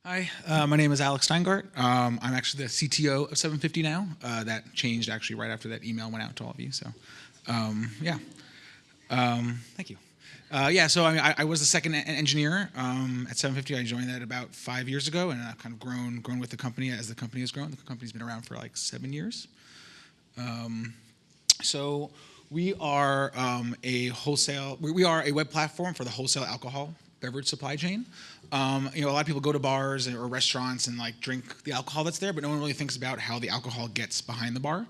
Hi, my name is Alex Steingart. I'm actually the CTO of 750 now. That changed actually right after that email went out to all of you. So, yeah, thank you. Yeah, so I was the second engineer at 750. I joined that about 5 years ago, and I've kind of grown with the company as the company has grown. The company's been around for like 7 years. So we are we are a web platform for the wholesale alcohol beverage supply chain. A lot of people go to bars or restaurants and like drink the alcohol that's there, but no one really thinks about how the alcohol gets behind the bar.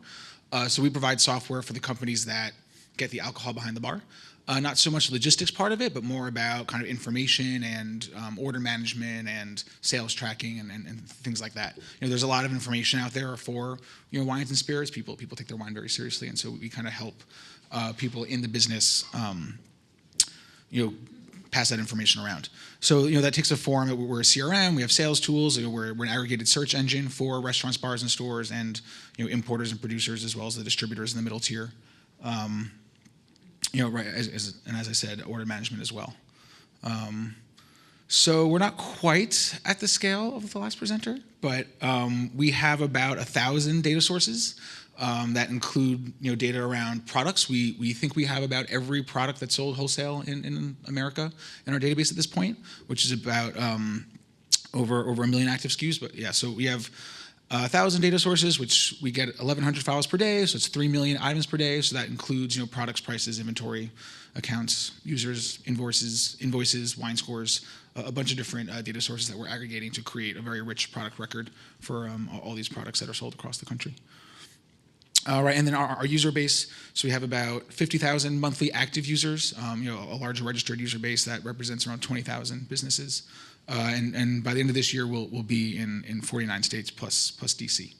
So we provide software for the companies that get the alcohol behind the bar. Not so much logistics part of it, but more about kind of information and order management and sales tracking and things like that. There's a lot of information out there for wines and spirits. People take their wine very seriously, and so we kind of help people in the business pass that information around. So that takes a form. We're a CRM. We have sales tools. We're an aggregated search engine for restaurants, bars, and stores, and importers and producers, as well as the distributors in the middle tier. Right, and as I said, order management as well. So we're not quite at the scale of the last presenter, but we have about 1,000 data sources that include data around products. We think we have about every product that's sold wholesale in America in our database at this point, which is about over 1 million active SKUs. But yeah, so we have 1,000 data sources, which we get 1,100 files per day, so it's 3 million items per day. So that includes products, prices, inventory, accounts, users, invoices, wine scores, a bunch of different data sources that we're aggregating to create a very rich product record for all these products that are sold across the country. Right, and then our user base, so we have about 50,000 monthly active users, a large registered user base that represents around 20,000 businesses. And by the end of this year, we'll be in 49 states plus DC.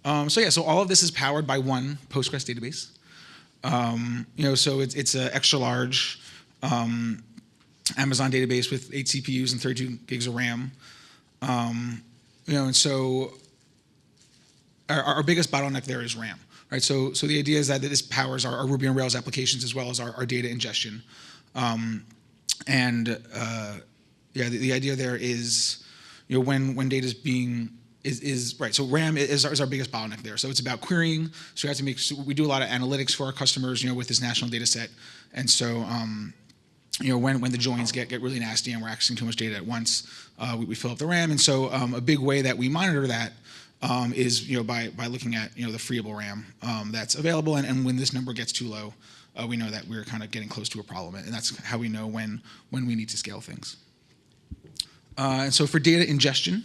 So all of this is powered by one Postgres database. So it's an extra large Amazon database with 8 CPUs and 32 gigs of RAM. And so our biggest bottleneck there is RAM, right? So the idea is that this powers our Ruby on Rails applications as well as our data ingestion. The idea there is, when data is being is right. So RAM is our biggest bottleneck there. So it's about querying. So we do a lot of analytics for our customers, with this national data set. And so, when the joins get really nasty and we're accessing too much data at once, we fill up the RAM. And so a big way that we monitor that is by looking at the freeable RAM that's available. And when this number gets too low, we know that we're kind of getting close to a problem, and that's how we know when we need to scale things. And so for data ingestion,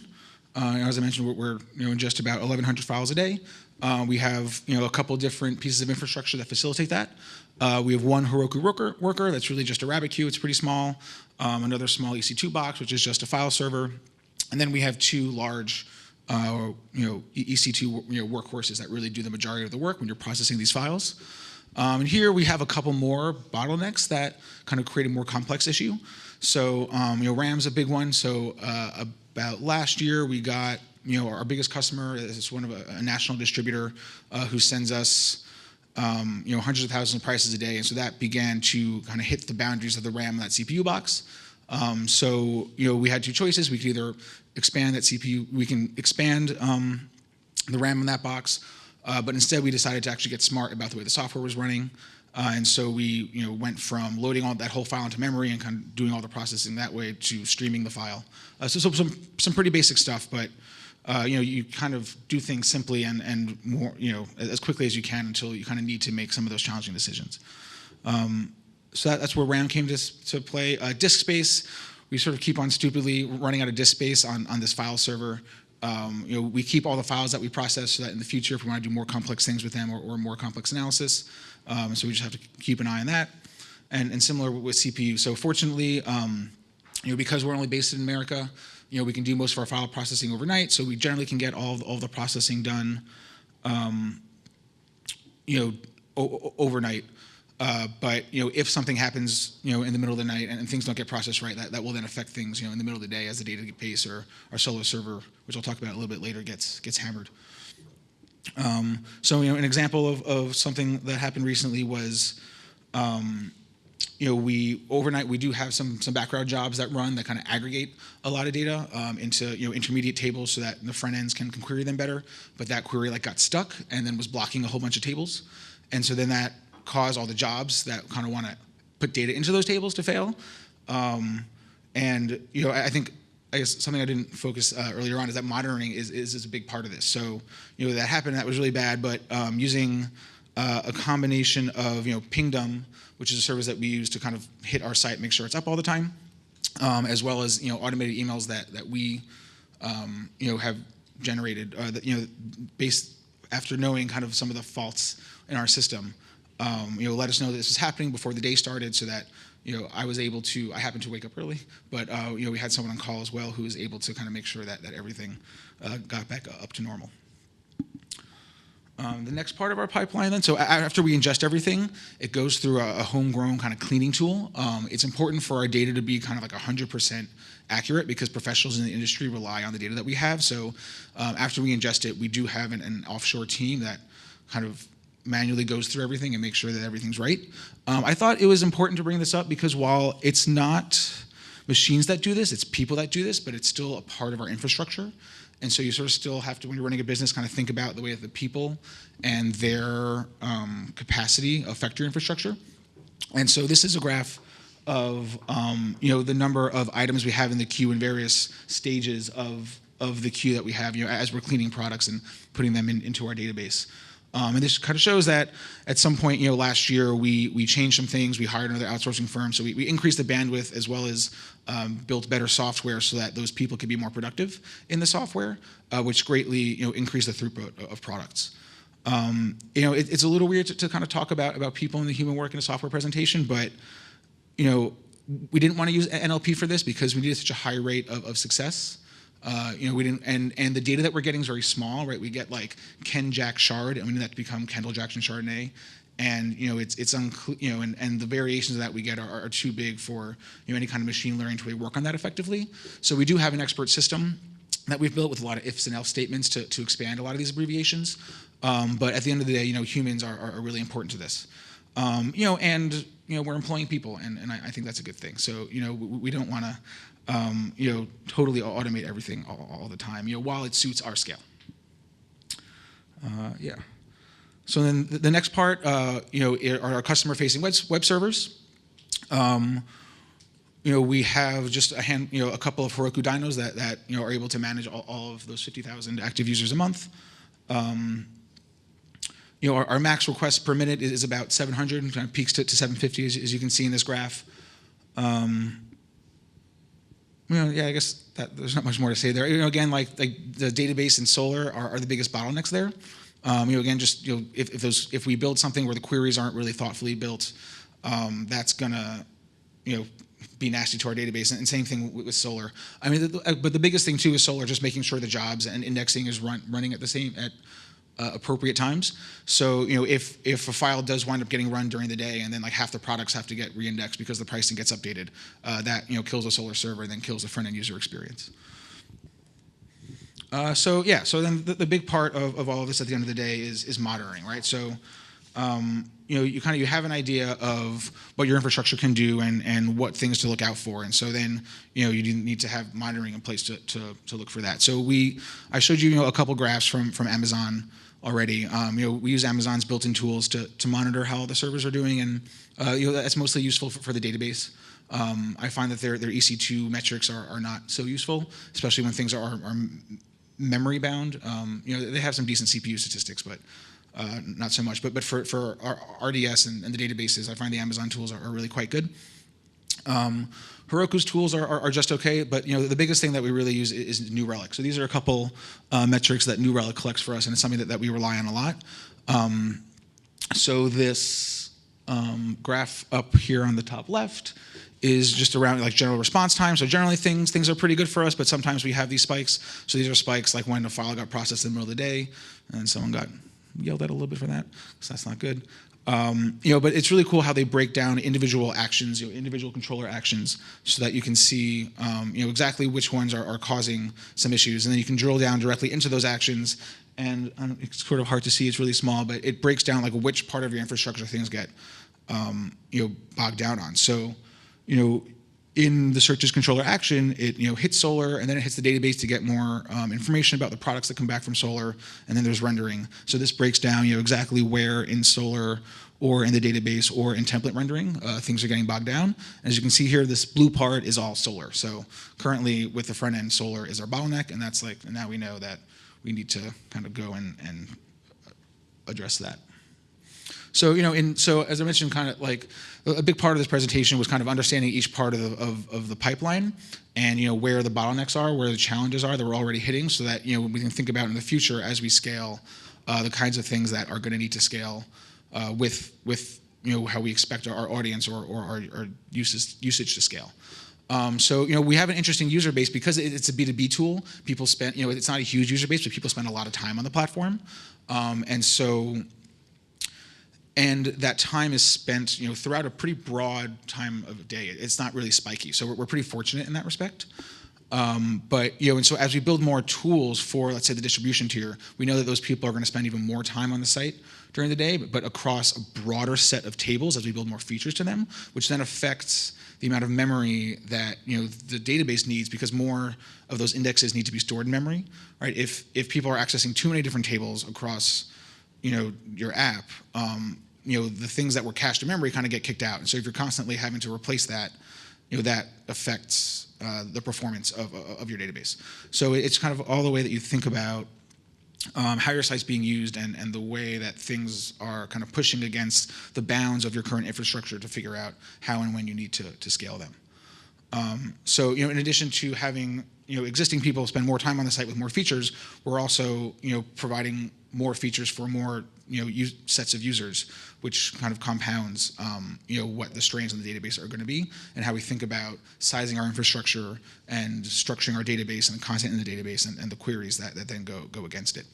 as I mentioned, we're ingest about 1,100 files a day. We have a couple different pieces of infrastructure that facilitate that. We have one Heroku worker that's really just a rabbit queue. It's pretty small. Another small EC2 box, which is just a file server, and then we have two large EC2 workhorses that really do the majority of the work when you're processing these files. And here we have a couple more bottlenecks that kind of create a more complex issue. So RAM's a big one. So about last year we got our biggest customer is one of a national distributor who sends us hundreds of thousands of prices a day, and so that began to kind of hit the boundaries of the RAM in that CPU box. So we had two choices. We could either expand that CPU. We can expand the RAM in that box. But instead, we decided to actually get smart about the way the software was running, and so we went from loading all that whole file into memory and kind of doing all the processing that way to streaming the file. So some pretty basic stuff, but you kind of do things simply and more as quickly as you can until you kind of need to make some of those challenging decisions. So that's where RAM came to play. Disk space, we sort of keep on stupidly running out of disk space on this file server. We keep all the files that we process so that in the future, if we want to do more complex things with them or more complex analysis, so we just have to keep an eye on that. And similar with CPU. So fortunately, because we're only based in America, we can do most of our file processing overnight. So we generally can get all the processing done, overnight. But if something happens in the middle of the night and things don't get processed right, that will then affect things in the middle of the day as the database or our solo server, which I'll talk about a little bit later, gets hammered. So an example of something that happened recently was we overnight we do have some background jobs that run that kind of aggregate a lot of data into intermediate tables so that the front ends can query them better. But that query got stuck and then was blocking a whole bunch of tables, and so then that caused all the jobs that kind of want to put data into those tables to fail. And I guess something I didn't focus earlier on is that monitoring is a big part of this. So that happened, that was really bad, but using a combination of Pingdom, which is a service that we use to kind of hit our site, make sure it's up all the time, as well as automated emails that we have generated based after knowing kind of some of the faults in our system. Let us know that this was happening before the day started, so that I happened to wake up early, but we had someone on call as well who was able to kind of make sure that everything got back up to normal. The next part of our pipeline then, so after we ingest everything, it goes through a homegrown kind of cleaning tool. It's important for our data to be kind of 100% accurate because professionals in the industry rely on the data that we have. So after we ingest it, we do have an offshore team that kind of manually goes through everything and makes sure that everything's right. I thought it was important to bring this up because while it's not machines that do this, it's people that do this, but it's still a part of our infrastructure. And so you sort of still have to, when you're running a business, kind of think about the way that the people and their capacity affect your infrastructure. And so this is a graph of the number of items we have in the queue in various stages of the queue that we have as we're cleaning products and putting them into our database. And this kind of shows that at some point, last year we changed some things. We hired another outsourcing firm, so we increased the bandwidth as well as built better software so that those people could be more productive in the software, which greatly increased the throughput of products. It's a little weird to kind of talk about people and the human work in a software presentation, but we didn't want to use NLP for this because we needed such a high rate of success. We didn't, and the data that we're getting is very small, right? We get Ken Jack Shard, and we need that to become Kendall Jackson Chardonnay, and it's unclear, and the variations of that we get are too big for any kind of machine learning to really work on that effectively. So we do have an expert system that we've built with a lot of ifs and else statements to expand a lot of these abbreviations. But at the end of the day, humans are really important to this. And we're employing people, and I think that's a good thing. So we don't want to totally automate everything all the time, while it suits our scale. Yeah. So then the next part, are our customer-facing web servers. We have just a couple of Heroku dynos that are able to manage all of those 50,000 active users a month. Our max requests per minute is about 700, and kind of peaks to 750, as you can see in this graph. I guess that there's not much more to say there. Again, like the database and Solar are the biggest bottlenecks there. Again, just if we build something where the queries aren't really thoughtfully built, that's gonna be nasty to our database. And same thing with Solar. I mean, but the biggest thing too is Solar, just making sure the jobs and indexing is running at appropriate times. So if a file does wind up getting run during the day and then half the products have to get reindexed because the pricing gets updated, that kills a Solar server and then kills the front end user experience. So then the big part of all of this at the end of the day is monitoring, right? So you have an idea of what your infrastructure can do and what things to look out for, and so then you need to have monitoring in place to look for that. So I showed you a couple graphs from Amazon already. We use Amazon's built-in tools to monitor how the servers are doing, and that's mostly useful for the database. I find that their EC2 metrics are not so useful, especially when things are memory bound. They have some decent CPU statistics, but not so much. But for our RDS and the databases, I find the Amazon tools are really quite good. Heroku's tools are just okay, but the biggest thing that we really use is New Relic. So these are a couple metrics that New Relic collects for us, and it's something that we rely on a lot. So this graph up here on the top left is just around general response time. So generally things are pretty good for us, but sometimes we have these spikes. So these are spikes like when a file got processed in the middle of the day, and someone got yelled at a little bit for that, so that's not good. But it's really cool how they break down individual actions, individual controller actions, so that you can see, exactly which ones are causing some issues, and then you can drill down directly into those actions. And it's sort of hard to see; it's really small, but it breaks down which part of your infrastructure things get bogged down on. So, in the searches controller action, it hits Solar, and then it hits the database to get more information about the products that come back from Solar, and then there's rendering. So this breaks down exactly where in Solar or in the database or in template rendering things are getting bogged down. As you can see here, this blue part is all Solar. So currently with the front end, Solar is our bottleneck, and that's and now we know that we need to kind of go and address that. So, so as I mentioned, kind of like a big part of this presentation was kind of understanding each part of the pipeline and, where the bottlenecks are, where the challenges are that we're already hitting, so that, we can think about in the future as we scale the kinds of things that are going to need to scale with how we expect our audience or our usage to scale. So, we have an interesting user base because it's a B2B tool. People spend, it's not a huge user base, but people spend a lot of time on the platform. And that time is spent, throughout a pretty broad time of day. It's not really spiky, so we're pretty fortunate in that respect. But and so as we build more tools for, let's say, the distribution tier, we know that those people are going to spend even more time on the site during the day, but across a broader set of tables as we build more features to them, which then affects the amount of memory that the database needs, because more of those indexes need to be stored in memory, right? If people are accessing too many different tables across your app, the things that were cached in memory kind of get kicked out. And so if you're constantly having to replace that, that affects the performance of your database. So it's kind of all the way that you think about how your site's being used and the way that things are kind of pushing against the bounds of your current infrastructure to figure out how and when you need to scale them. So in addition to having existing people spend more time on the site with more features, we're also providing more features for more sets of users, which kind of compounds what the strains in the database are going to be and how we think about sizing our infrastructure and structuring our database and the content in the database and the queries that then go against it.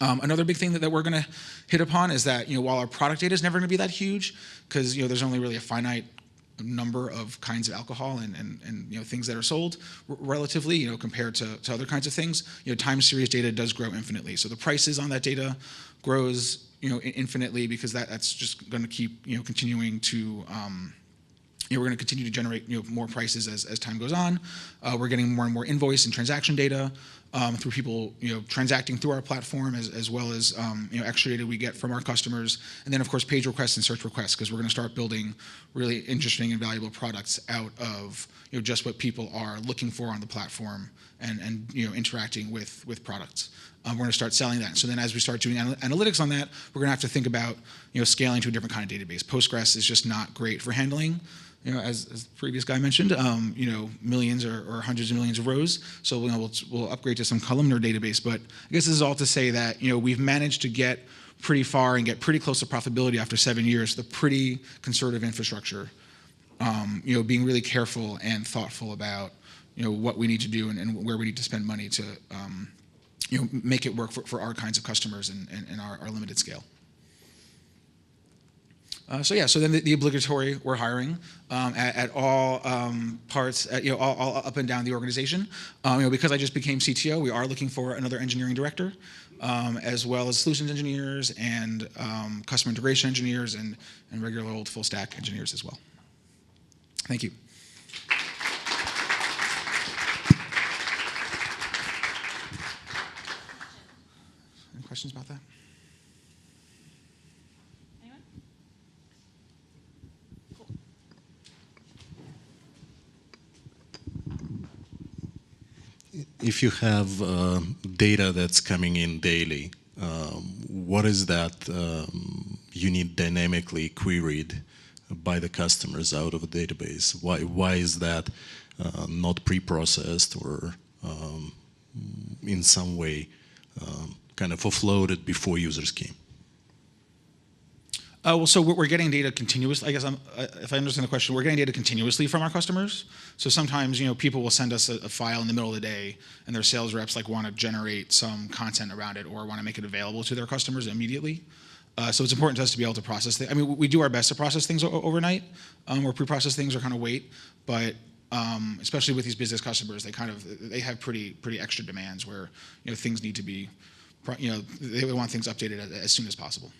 Another big thing that we're going to hit upon is that while our product data is never going to be that huge, because there's only really a finite number of kinds of alcohol and things that are sold relatively compared to other kinds of things, time series data does grow infinitely. So the prices on that data grows infinitely, because that's just going to keep continuing to we're going to continue to generate more prices as time goes on. We're getting more and more invoice and transaction data through people transacting through our platform, as well as extra data we get from our customers, and then of course page requests and search requests, because we're going to start building really interesting and valuable products out of just what people are looking for on the platform and interacting with products. We're going to start selling that. So then as we start doing analytics on that, we're going to have to think about scaling to a different kind of database. Postgres is just not great for handling, as the previous guy mentioned, millions or hundreds of millions of rows. So we'll upgrade to some columnar database. But I guess this is all to say that we've managed to get pretty far and get pretty close to profitability after 7 years. The pretty conservative infrastructure, being really careful and thoughtful about what we need to do and where we need to spend money to make it work for our kinds of customers and our limited scale. So then the obligatory, we're hiring at all parts, all up and down the organization. Because I just became CTO, we are looking for another engineering director, as well as solutions engineers and customer integration engineers and regular old full stack engineers as well. Thank you. Any questions about that? If you have data that's coming in daily, what is that you need dynamically queried by the customers out of a database? Why is that not pre-processed or in some way kind of offloaded before users came? Well, so we're getting data continuously. I guess if I understand the question, we're getting data continuously from our customers. So sometimes, people will send us a file in the middle of the day, and their sales reps want to generate some content around it or want to make it available to their customers immediately. So it's important to us to be able to process things. I mean, we do our best to process things overnight, or pre-process things or kind of wait. But especially with these business customers, they have pretty extra demands where things need to be, they want things updated as soon as possible.